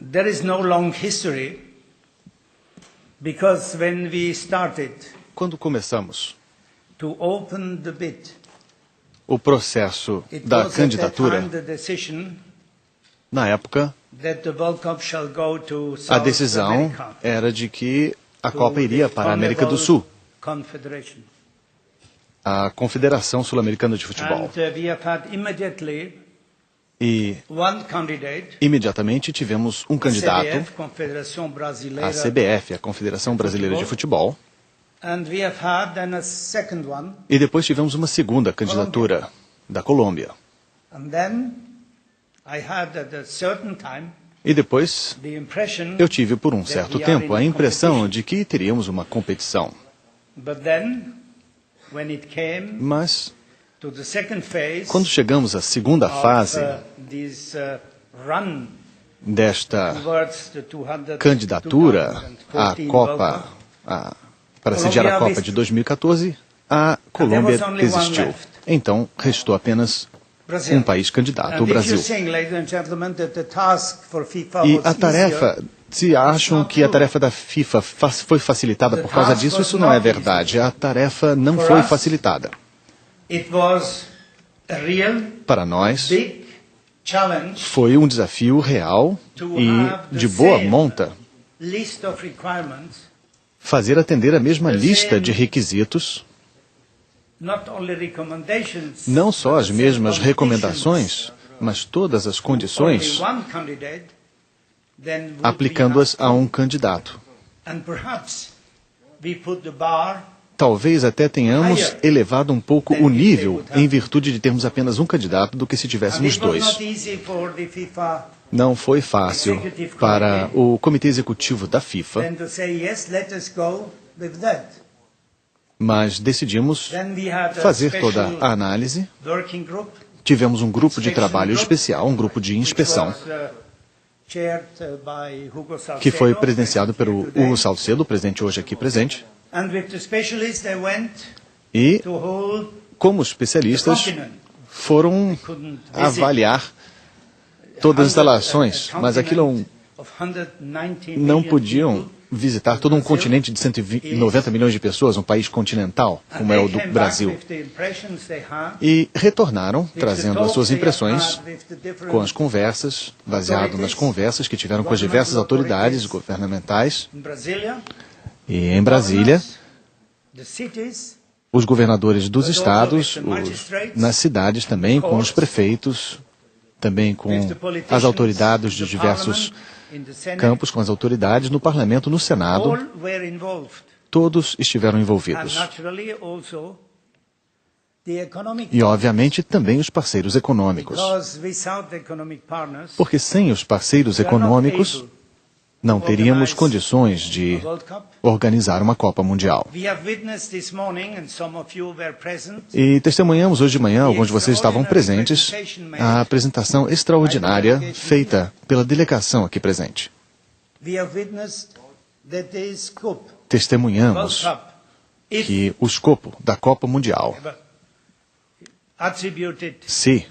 there is no long history, because when we started Quando começamos to open the bid, o processo it da was at that candidatura, time the decision na época, that the World Cup shall go to a South decisão America, era de que a to Copa iria the para a América do CONMEBOL Sul, Confederation. a Confederação Sul-Americana de Futebol. And we have had immediately E one candidate, imediatamente tivemos um candidato, CBF, Confederação Brasileira, a CBF, a Confederação Brasileira de Futebol, and we have had then a second one, e depois tivemos uma segunda candidatura da Colômbia. and then I had at a certain time E depois the impression eu tive por um certo tempo a impressão de que teríamos uma competição. But then, when it came Mas to the second phase quando chegamos à segunda of fase this run desta towards the 200 candidatura à 2014 Copa, World Cup, para sediar a Copa de 2014, a Colômbia desistiu. Então, restou apenas um país candidato, o Brasil. E a tarefa, se acham que a tarefa da FIFA foi facilitada por causa disso, isso não é verdade. A tarefa não foi facilitada. Para nós, foi um desafio real e de boa monta fazer atender a mesma lista de requisitos, não só as mesmas recomendações, mas todas as condições, aplicando-as a um candidato. Talvez até tenhamos elevado um pouco o nível em virtude de termos apenas um candidato do que se tivéssemos dois. Não foi fácil para o Comitê Executivo da FIFA, mas decidimos fazer toda a análise. Tivemos um grupo de trabalho especial, um grupo de inspeção, que foi presidenciado pelo Hugo Salcedo, presidente hoje aqui presente. E, como especialistas, foram avaliar todas as instalações, mas aquilo não podiam visitar todo um continente de 190 milhões de pessoas, um país continental, como é o do Brasil. E retornaram, trazendo as suas impressões com as conversas, baseado nas conversas que tiveram com as diversas autoridades governamentais. E em Brasília, os governadores dos estados, nas cidades também, com os prefeitos, também com as autoridades de diversos campos, com as autoridades no Parlamento, no Senado, todos estiveram envolvidos. E, obviamente, também os parceiros econômicos. Porque sem os parceiros econômicos, não teríamos condições de organizar uma Copa Mundial. E testemunhamos hoje de manhã, alguns de vocês estavam presentes, a apresentação extraordinária feita pela delegação aqui presente. Testemunhamos que o escopo da Copa Mundial, se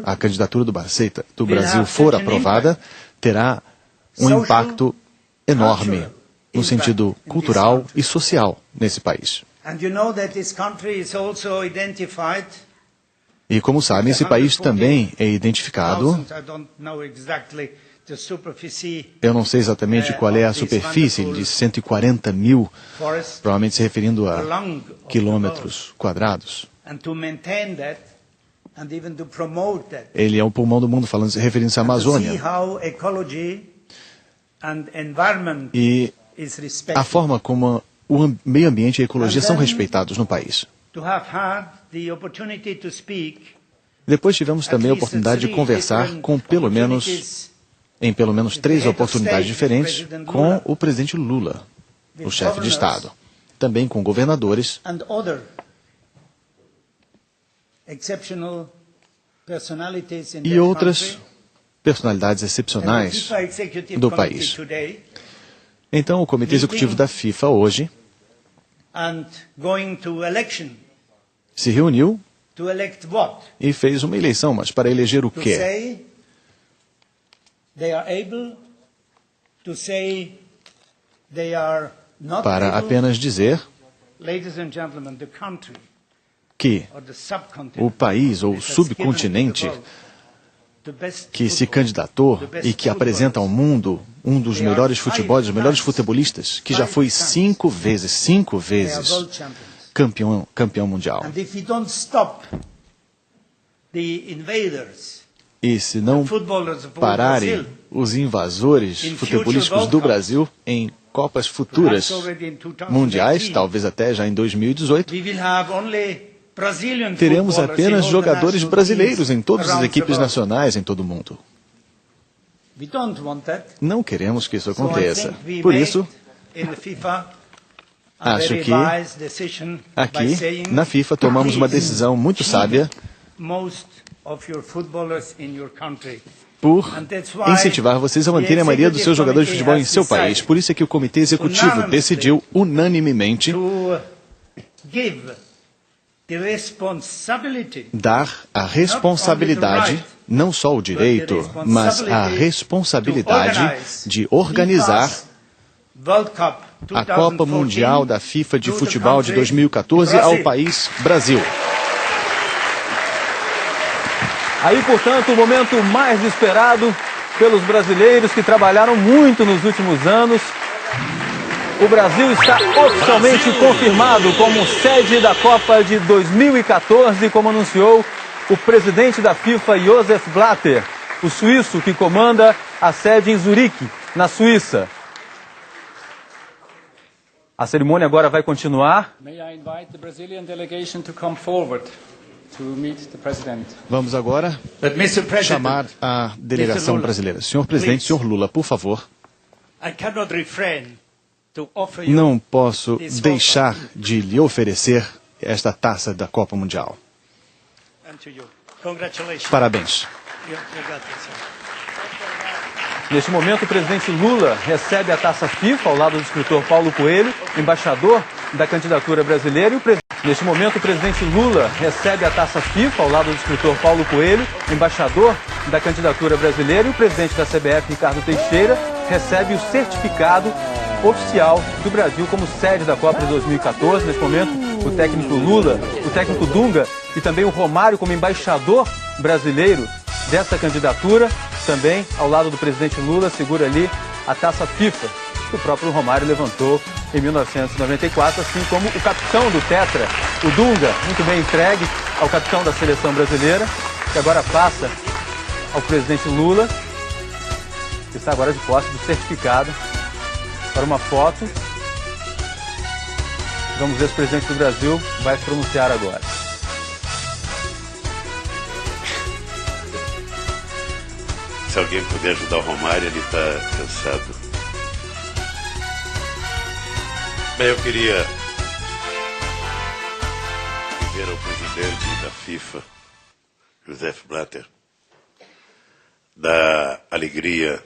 a candidatura do Brasil for aprovada, terá um impacto enorme no sentido cultural e social nesse país. E como sabem, esse país também é identificado, eu não sei exatamente qual é a superfície, de 140 mil, provavelmente se referindo a quilômetros quadrados. Ele é o pulmão do mundo, referindo-se à Amazônia. E a forma como o meio ambiente e a ecologia são respeitados no país. Depois tivemos também a oportunidade de conversar com em pelo menos 3 oportunidades diferentes, com o presidente Lula, o chefe de Estado, também com governadores e outras personalidades excepcionais do país. Então, o Comitê Executivo da FIFA hoje se reuniu e fez uma eleição, mas para eleger o quê? to say they are not para able, apenas dizer ladies and gentlemen, the country que or the subcontinent o país ou that has subcontinente given to the world the best que se football, candidatou the best e que apresenta ao mundo um dos melhores futebols, os melhores futebolistas, que já foi cinco vezes they are world champions. campeão mundial. And if we don't stop the invaders, E se não footballers of pararem Brazil, os invasores In futebolísticos future do World Brasil em Copas futuras perhaps already in 2018, mundiais, talvez até já em 2018, we will have only Brazilian teremos footballers apenas in all the jogadores national brasileiros teams em todas as around the equipes world. nacionais em todo o mundo. We don't want that. Não queremos que isso So I aconteça. think we Por made isso, in the FIFA a acho very que wise decision by aqui saying, na FIFA tomamos uma "Please decisão muito keep sábia most of your footballers in your country." por And that's why incentivar vocês a manterem a maioria dos seus jogadores de futebol em seu país. Por isso é que o Comitê Executivo decidiu unanimemente to give the responsibility dar a responsabilidade, não só o direito, mas a responsabilidade de organizar World Cup a Copa Mundial da FIFA de Futebol de 2014 ao país Brasil. Aí, portanto, o momento mais esperado pelos brasileiros que trabalharam muito nos últimos anos. O Brasil está oficialmente confirmado como sede da Copa de 2014, como anunciou o presidente da FIFA, Josef Blatter, o suíço que comanda a sede em Zurique, na Suíça. A cerimônia agora vai continuar. May I invite the Brazilian delegation to come forward to meet the president? Vamos agora But Mr. President, chamar a delegação brasileira. Senhor presidente, senhor Lula, por favor. I cannot refrain to offer you Não posso deixar de lhe oferecer esta taça da Copa Mundial. and to you. Congratulations. Parabéns. You got this, sir. Neste momento, o presidente Lula recebe a taça FIFA ao lado do escritor Paulo Coelho, embaixador da candidatura brasileira. Neste momento, o presidente Lula recebe a taça FIFA ao lado do escritor Paulo Coelho, embaixador da candidatura brasileira. E o presidente da CBF, Ricardo Teixeira, recebe o certificado oficial do Brasil como sede da Copa de 2014. Neste momento, o técnico Lula, o técnico Dunga e também o Romário como embaixador brasileiro dessa candidatura. Também, ao lado do presidente Lula, segura ali a taça FIFA, que o próprio Romário levantou em 1994, assim como o capitão do Tetra, o Dunga, muito bem entregue ao capitão da seleção brasileira, que agora passa ao presidente Lula, que está agora de posse do certificado, para uma foto. Vamos ver se o presidente do Brasil vai se pronunciar agora. Se alguém puder ajudar o Romário, ele está cansado. Bem, eu queria dizer ao presidente da FIFA, Josef Blatter, da alegria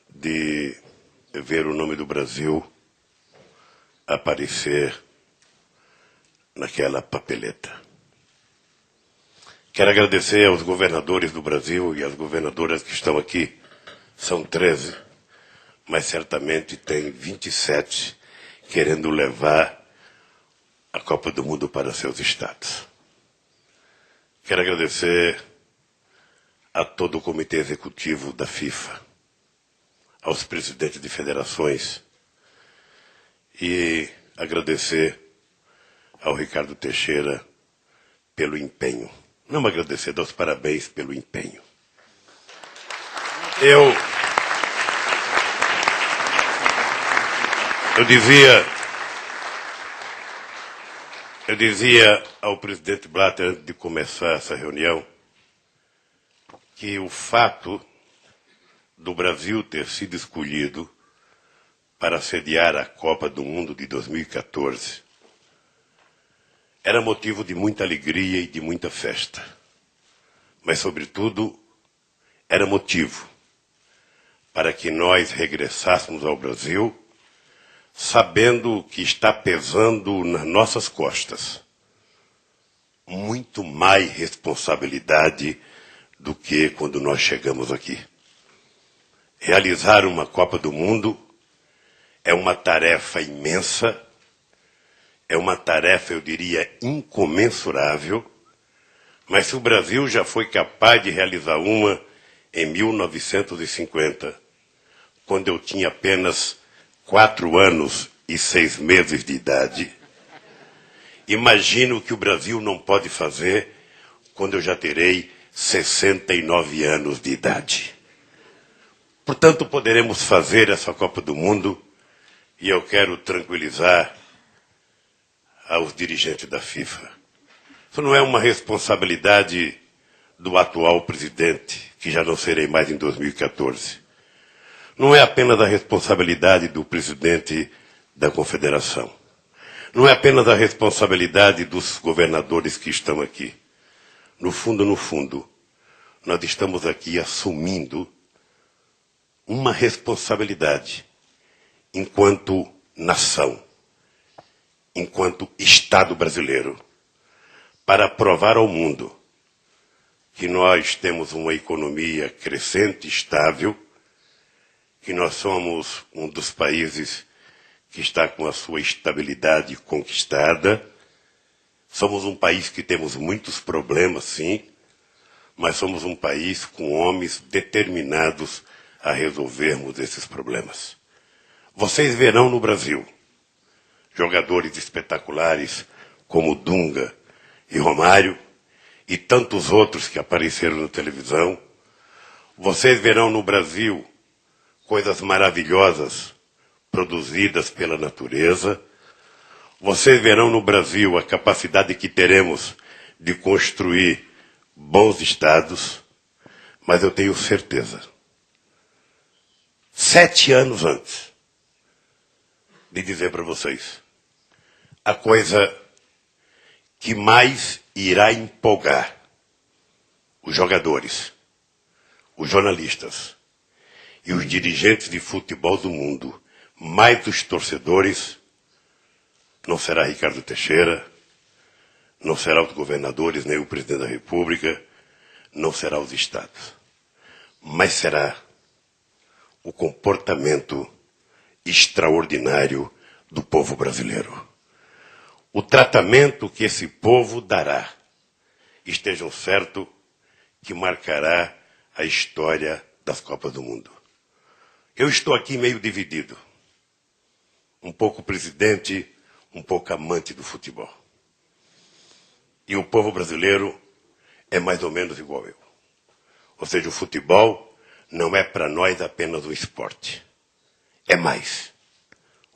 de ver o nome do Brasil aparecer naquela papeleta. Quero agradecer aos governadores do Brasil e às governadoras que estão aqui. São 13, mas certamente tem 27 querendo levar a Copa do Mundo para seus estados. Quero agradecer a todo o Comitê Executivo da FIFA, aos presidentes de federações e agradecer ao Ricardo Teixeira pelo empenho. Não agradecer, dar os parabéns pelo empenho. Eu dizia ao presidente Blatter, antes de começar essa reunião, que o fato do Brasil ter sido escolhido para sediar a Copa do Mundo de 2014 era motivo de muita alegria e de muita festa. Mas, sobretudo, era motivo para que nós regressássemos ao Brasil sabendo que está pesando nas nossas costas muito mais responsabilidade do que quando nós chegamos aqui. Realizar uma Copa do Mundo é uma tarefa imensa, é uma tarefa, eu diria, incomensurável, mas se o Brasil já foi capaz de realizar uma em 1950, quando eu tinha apenas 4 anos e 6 meses de idade, imagino que o Brasil não pode fazer quando eu já terei 69 anos de idade. Portanto, poderemos fazer essa Copa do Mundo e eu quero tranquilizar aos dirigentes da FIFA. Isso não é uma responsabilidade do atual presidente, que já não serei mais em 2014. Não é apenas a responsabilidade do presidente da Confederação. Não é apenas a responsabilidade dos governadores que estão aqui. No fundo, nós estamos aqui assumindo uma responsabilidade enquanto nação, enquanto Estado brasileiro, para provar ao mundo que nós temos uma economia crescente, estável, que nós somos um dos países que está com a sua estabilidade conquistada. Somos um país que temos muitos problemas, sim, mas somos um país com homens determinados a resolvermos esses problemas. Vocês verão no Brasil jogadores espetaculares como Dunga e Romário e tantos outros que apareceram na televisão. Vocês verão no Brasil coisas maravilhosas produzidas pela natureza. Vocês verão no Brasil a capacidade que teremos de construir bons estados, mas eu tenho certeza, 7 anos antes de dizer para vocês, a coisa que mais irá empolgar os jogadores, os jornalistas e os dirigentes de futebol do mundo, mais os torcedores, não será Ricardo Teixeira, não será os governadores, nem o presidente da República, não será os estados, mas será o comportamento extraordinário do povo brasileiro. O tratamento que esse povo dará, estejam certos que marcará a história das Copas do Mundo. Eu estou aqui meio dividido, um pouco presidente, um pouco amante do futebol. E o povo brasileiro é mais ou menos igual eu. Ou seja, o futebol não é para nós apenas um esporte. É mais.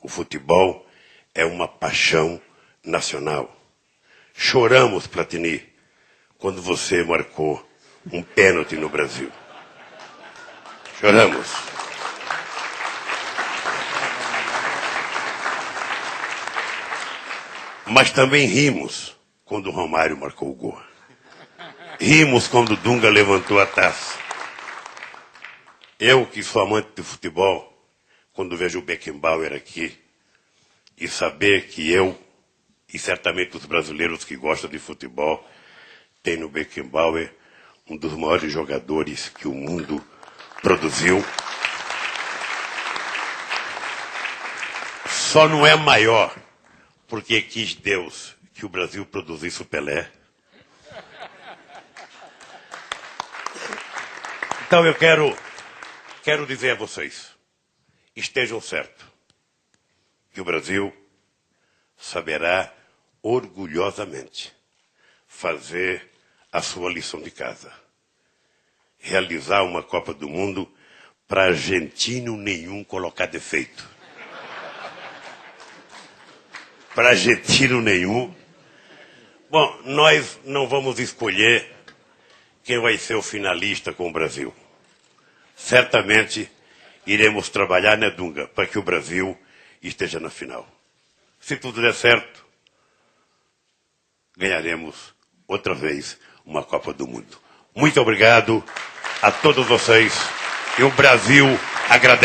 O futebol é uma paixão nacional. Choramos, Platini, quando você marcou um pênalti no Brasil. Choramos. Mas também rimos quando o Romário marcou o gol. Rimos quando o Dunga levantou a taça. Eu, que sou amante de futebol, quando vejo o Beckenbauer aqui, e saber que eu, e certamente os brasileiros que gostam de futebol, tem no Beckenbauer um dos maiores jogadores que o mundo produziu. Só não é maior porque quis Deus que o Brasil produzisse o Pelé. Então eu quero dizer a vocês, estejam certos que o Brasil saberá orgulhosamente fazer a sua lição de casa. Realizar uma Copa do Mundo para argentino nenhum colocar defeito. Para argentino nenhum. Bom, nós não vamos escolher quem vai ser o finalista com o Brasil. Certamente iremos trabalhar, né, Dunga, para que o Brasil esteja na final. Se tudo der certo, ganharemos outra vez uma Copa do Mundo. Muito obrigado a todos vocês e o Brasil agradece.